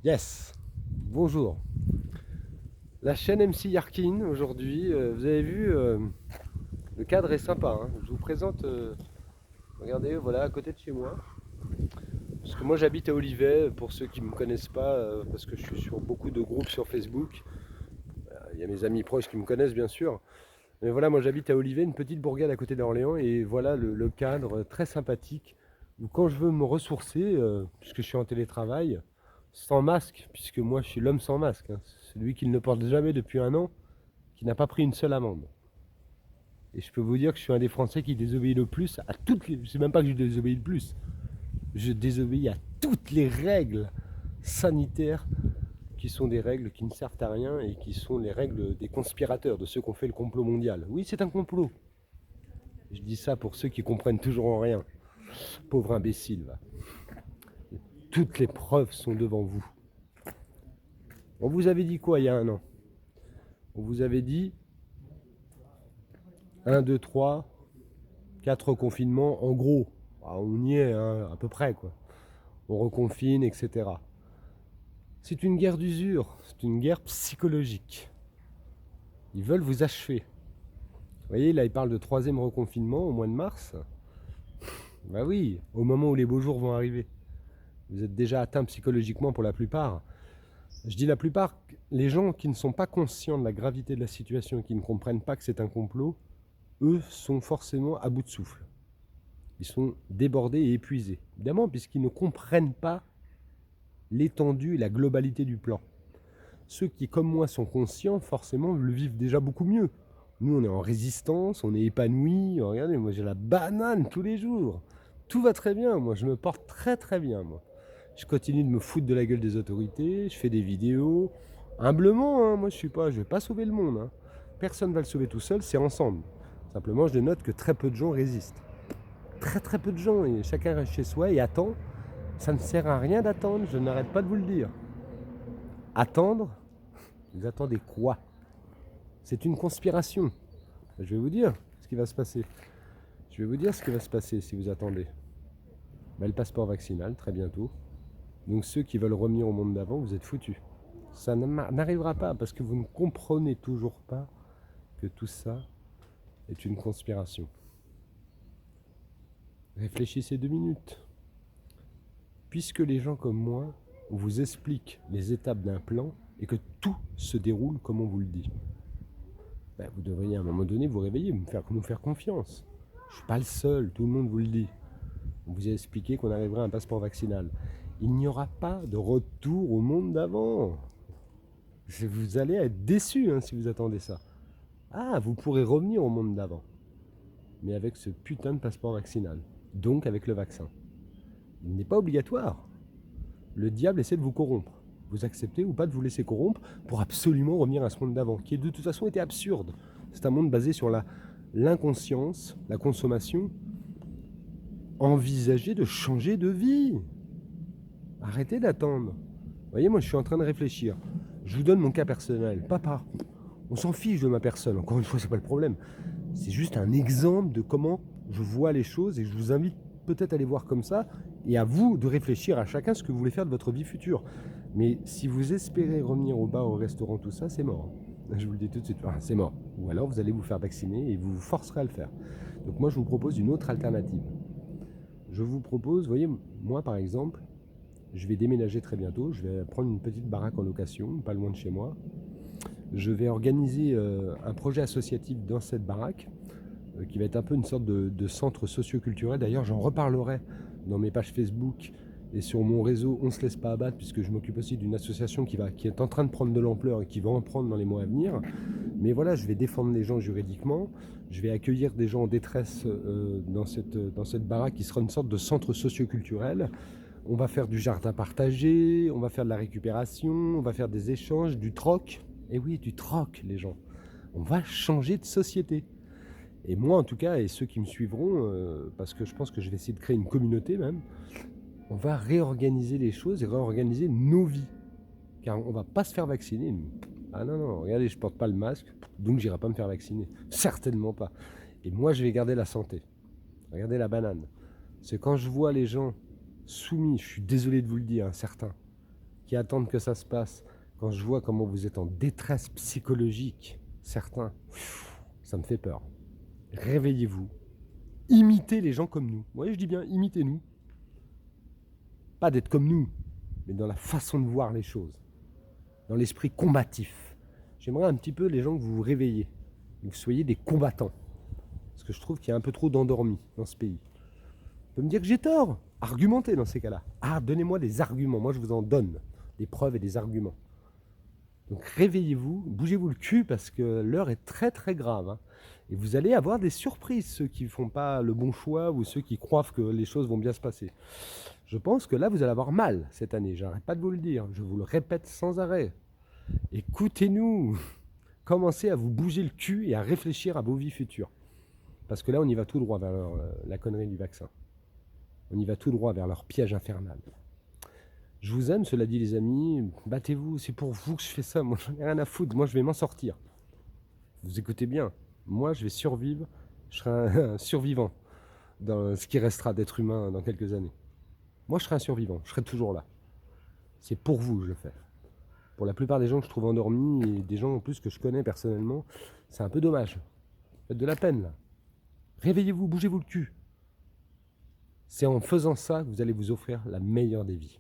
Yes, bonjour. La chaîne MC Yarkin aujourd'hui, vous avez vu, le cadre est sympa, hein. Je vous présente, regardez, voilà, à côté de chez moi. Parce que moi j'habite à Olivet, pour ceux qui ne me connaissent pas, parce que je suis sur beaucoup de groupes sur Facebook. Il y a mes amis proches qui me connaissent bien sûr. Mais voilà, moi j'habite à Olivet, une petite bourgade à côté d'Orléans, et voilà le cadre très sympathique, où quand je veux me ressourcer, puisque je suis en télétravail, sans masque, puisque moi je suis l'homme sans masque, hein, celui qui ne le porte jamais depuis un an, qui n'a pas pris une seule amende. Et je peux vous dire que je suis un des Français qui désobéit le plus à toutes les... C'est même pas que je désobéis le plus. Je désobéis à toutes les règles sanitaires qui sont des règles qui ne servent à rien et qui sont les règles des conspirateurs, de ceux qui ont fait le complot mondial. Oui, c'est un complot. Je dis ça pour ceux qui comprennent toujours rien. Pauvre imbécile, va. Toutes les preuves sont devant vous. On vous avait dit quoi il y a un an? On vous avait dit 1, 2, 3, 4 confinements, en gros. On y est, hein, à peu près, quoi. On reconfine, etc. C'est une guerre d'usure, c'est une guerre psychologique. Ils veulent vous achever. Vous voyez, là, ils parlent de troisième reconfinement au mois de mars. Bah oui, au moment où les beaux jours vont arriver. Vous êtes déjà atteint psychologiquement pour la plupart. Je dis la plupart, les gens qui ne sont pas conscients de la gravité de la situation, qui ne comprennent pas que c'est un complot, eux sont forcément à bout de souffle. Ils sont débordés et épuisés. Évidemment, puisqu'ils ne comprennent pas l'étendue et la globalité du plan. Ceux qui, comme moi, sont conscients, forcément, le vivent déjà beaucoup mieux. Nous, on est en résistance, on est épanouis. Regardez, moi, j'ai la banane tous les jours. Tout va très bien, moi, je me porte très très bien, moi. Je continue de me foutre de la gueule des autorités, je fais des vidéos. Humblement, hein, moi, je vais pas sauver le monde, hein. Personne ne va le sauver tout seul, c'est ensemble. Simplement, je note que très peu de gens résistent. Très très peu de gens, et chacun reste chez soi et attend. Ça ne sert à rien d'attendre, je n'arrête pas de vous le dire. Attendre, vous attendez quoi? C'est une conspiration. Je vais vous dire ce qui va se passer. Je vais vous dire ce qui va se passer si vous attendez. Le passeport vaccinal, très bientôt. Donc ceux qui veulent revenir au monde d'avant, vous êtes foutus. Ça n'arrivera pas parce que vous ne comprenez toujours pas que tout ça est une conspiration. Réfléchissez 2 minutes. Puisque les gens comme moi, on vous explique les étapes d'un plan et que tout se déroule comme on vous le dit, vous devriez à un moment donné vous réveiller, nous faire confiance. Je ne suis pas le seul, tout le monde vous le dit. On vous a expliqué qu'on arriverait à un passeport vaccinal. Il n'y aura pas de retour au monde d'avant. Vous allez être déçus, hein, si vous attendez ça. Ah, vous pourrez revenir au monde d'avant, mais avec ce putain de passeport vaccinal, donc avec le vaccin. Il n'est pas obligatoire. Le diable essaie de vous corrompre. Vous acceptez ou pas de vous laisser corrompre pour absolument revenir à ce monde d'avant, qui de toute façon était absurde. C'est un monde basé sur l'inconscience, la consommation. Envisagez de changer de vie. Arrêtez d'attendre. Vous voyez, moi je suis en train de réfléchir. Je vous donne mon cas personnel. Papa, on s'en fiche de ma personne. Encore une fois, c'est pas le problème. C'est juste un exemple de comment je vois les choses et je vous invite peut-être à les voir comme ça et à vous de réfléchir à chacun ce que vous voulez faire de votre vie future. Mais si vous espérez revenir au bar, au restaurant, tout ça, c'est mort. Je vous le dis tout de suite, c'est mort. Ou alors vous allez vous faire vacciner et vous vous forcerez à le faire. Donc moi je vous propose une autre alternative. Je vous propose, vous voyez, moi par exemple, je vais déménager très bientôt, je vais prendre une petite baraque en location, pas loin de chez moi. Je vais organiser un projet associatif dans cette baraque, qui va être un peu une sorte de centre socio-culturel. D'ailleurs, j'en reparlerai dans mes pages Facebook et sur mon réseau On se laisse pas abattre, puisque je m'occupe aussi d'une association qui est en train de prendre de l'ampleur et qui va en prendre dans les mois à venir. Mais voilà, je vais défendre les gens juridiquement, je vais accueillir des gens en détresse dans cette baraque qui sera une sorte de centre socio-culturel. On va faire du jardin partagé, on va faire de la récupération, on va faire des échanges, du troc. Et oui, du troc, les gens. On va changer de société. Et moi, en tout cas, et ceux qui me suivront, parce que je pense que je vais essayer de créer une communauté même, on va réorganiser les choses et réorganiser nos vies. Car on ne va pas se faire vacciner, nous. Ah non, non, regardez, je ne porte pas le masque, donc j'irai pas me faire vacciner. Certainement pas. Et moi, je vais garder la santé. Regardez la banane. C'est quand je vois les gens soumis, je suis désolé de vous le dire, certains, qui attendent que ça se passe, quand je vois comment vous êtes en détresse psychologique, certains, ça me fait peur. Réveillez-vous. Imitez les gens comme nous. Vous voyez, je dis bien, imitez-nous. Pas d'être comme nous, mais dans la façon de voir les choses, dans l'esprit combatif. J'aimerais un petit peu les gens que vous vous réveillez, que vous soyez des combattants. Parce que je trouve qu'il y a un peu trop d'endormis dans ce pays. On peut me dire que j'ai tort. Argumentez dans ces cas-là. Ah, donnez-moi des arguments. Moi, je vous en donne. Des preuves et des arguments. Donc réveillez-vous, bougez-vous le cul parce que l'heure est très très grave. Hein. Et vous allez avoir des surprises, ceux qui ne font pas le bon choix ou ceux qui croient que les choses vont bien se passer. Je pense que là, vous allez avoir mal cette année. J'arrête pas de vous le dire. Je vous le répète sans arrêt. Écoutez-nous. Commencez à vous bouger le cul et à réfléchir à vos vies futures. Parce que là, on y va tout droit vers la connerie du vaccin. On y va tout droit vers leur piège infernal. Je vous aime, cela dit les amis, battez-vous, c'est pour vous que je fais ça, moi j'en ai rien à foutre, moi je vais m'en sortir. Vous écoutez bien, moi je vais survivre, je serai un survivant dans ce qui restera d'être humain dans quelques années. Moi je serai un survivant, je serai toujours là. C'est pour vous que je le fais. Pour la plupart des gens que je trouve endormis et des gens en plus que je connais personnellement, c'est un peu dommage. Faites de la peine là. Réveillez-vous, bougez-vous le cul. C'est en faisant ça que vous allez vous offrir la meilleure des vies.